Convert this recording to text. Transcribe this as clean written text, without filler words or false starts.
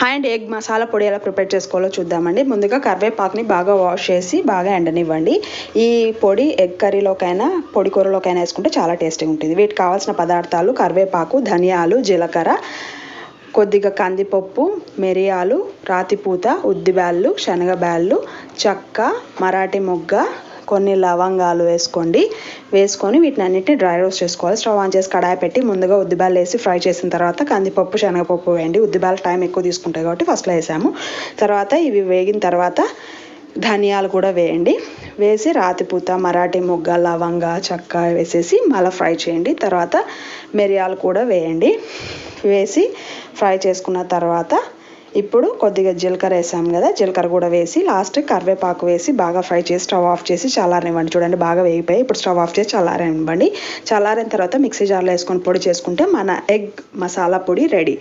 And egg masala పొడి ఎలా prepare చేసుకోవాలో చూద్దామండి. ముందుగా కరివేపాకుని బాగా వాష్ చేసి బాగా ఎండనివ్వండి. ఈ పొడి ఎగ్ కర్రీలోకైనా పొడి కూరలోకైనా వేసుకుంటే చాలా టేస్టీగా ఉంటుంది. వీటికి కావాల్సిన పదార్థాలు కరివేపాకు, ధనియాలు, జీలకర్ర, కొద్దిగా కందిపప్పు, మిరియాలు, రాతిపూత, ఉద్దిబ్యాళ్ళు, శనగబ్యాళ్ళు, చెక్క, మరాఠీ మొగ్గ, కొన్ని లవంగాలు వేసుకొని వీటిని అన్నిటిని డ్రై రోస్ట్ చేసుకోవాలి. స్టవ్ ఆన్ చేసి కడాయి పెట్టి ముందుగా ఉద్దిబ్యాళ్ళు వేసి ఫ్రై చేసిన తర్వాత కందిపప్పు, శనగపప్పు వేయండి. ఉద్దిబ్యాళ్ళు టైం ఎక్కువ తీసుకుంటాయి కాబట్టి ఫస్ట్లో వేసాము. తర్వాత ఇవి వేగిన తర్వాత ధనియాలు కూడా వేయండి. వేసి రాతిపూత, మరాఠీ మొగ్గ, లవంగ, చెక్క వేసేసి మళ్ళీ ఫ్రై చేయండి. తర్వాత మిరియాలు కూడా వేయండి. వేసి ఫ్రై చేసుకున్న తర్వాత ఇప్పుడు కొద్దిగా జీలకర్ర వేసాము కదా, జీలకర్ర కూడా వేసి లాస్ట్ కరివేపాకు వేసి బాగా ఫ్రై చేసి స్టవ్ ఆఫ్ చేసి చల్లారనివ్వండి. చూడండి బాగా వేగిపోయి ఇప్పుడు స్టవ్ ఆఫ్ చేసి చల్లారనివ్వండి. చల్లారిన తర్వాత మిక్సీ జార్లో వేసుకొని పొడి చేసుకుంటే మన ఎగ్ మసాలా పొడి రెడీ.